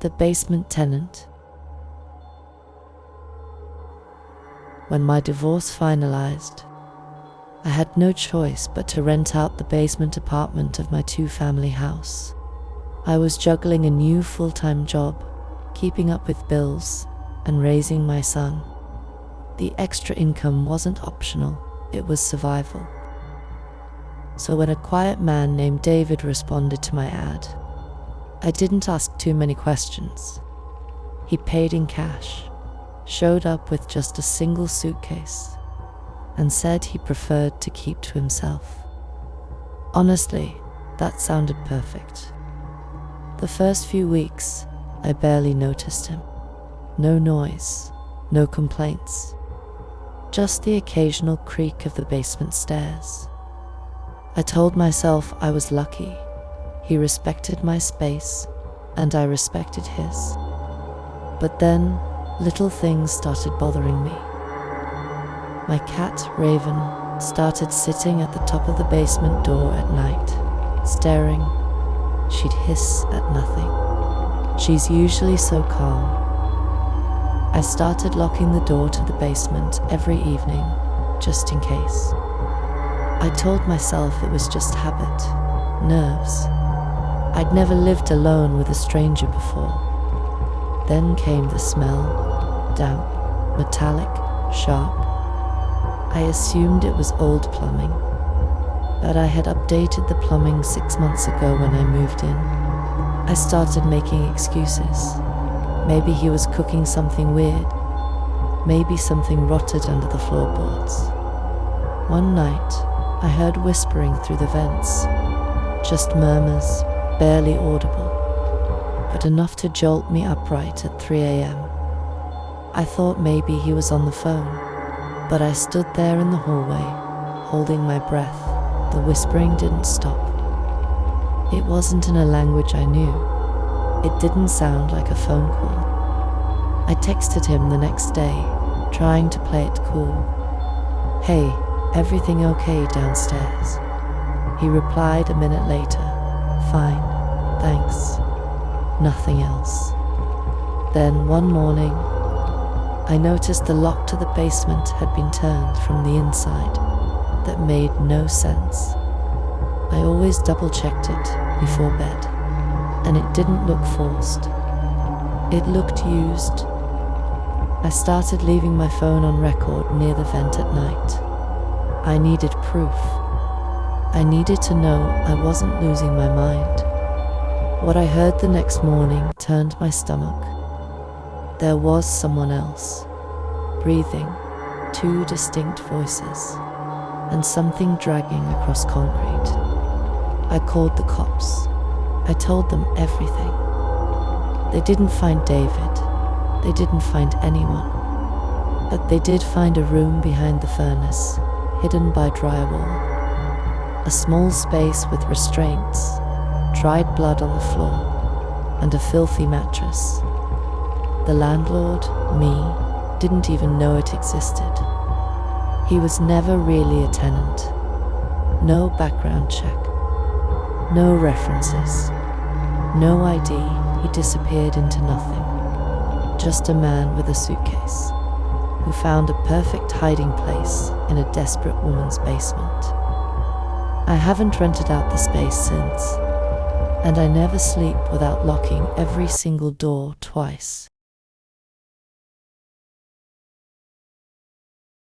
The basement tenant. When my divorce finalized, I had no choice but to rent out the basement apartment of my two-family house. I was juggling a new full-time job, keeping up with bills, and raising my son. The extra income wasn't optional, it was survival. So when a quiet man named David responded to my ad, I didn't ask too many questions. He paid in cash, showed up with just a single suitcase, and said he preferred to keep to himself. Honestly, that sounded perfect. The first few weeks, I barely noticed him. No noise, no complaints, just the occasional creak of the basement stairs. I told myself I was lucky. He respected my space, and I respected his. But then, little things started bothering me. My cat, Raven, started sitting at the top of the basement door at night, staring. She'd hiss at nothing. She's usually so calm. I started locking the door to the basement every evening, just in case. I told myself it was just habit, nerves. I'd never lived alone with a stranger before. Then came the smell, damp, metallic, sharp. I assumed it was old plumbing, but I had updated the plumbing 6 months ago when I moved in. I started making excuses. Maybe he was cooking something weird. Maybe something rotted under the floorboards. One night, I heard whispering through the vents. Just murmurs, barely audible, but enough to jolt me upright at 3 a.m. I thought maybe he was on the phone, but I stood there in the hallway, holding my breath. The whispering didn't stop. It wasn't in a language I knew. It didn't sound like a phone call. I texted him the next day, trying to play it cool. "Hey, everything okay downstairs?" He replied a minute later, "Fine, thanks." Nothing else. Then one morning, I noticed the lock to the basement had been turned from the inside. That made no sense. I always double-checked it before bed, and it didn't look forced. It looked used. I started leaving my phone on record near the vent at night. I needed proof. I needed to know I wasn't losing my mind. What I heard the next morning turned my stomach. There was someone else, breathing, 2 distinct voices, and something dragging across concrete. I called the cops. I told them everything. They didn't find David. They didn't find anyone. But they did find a room behind the furnace, hidden by drywall. A small space with restraints, dried blood on the floor, and a filthy mattress. The landlord, me, didn't even know it existed. He was never really a tenant. No background check. No references. No ID. He disappeared into nothing. Just a man with a suitcase, who found a perfect hiding place in a desperate woman's basement. I haven't rented out the space since, and I never sleep without locking every single door twice.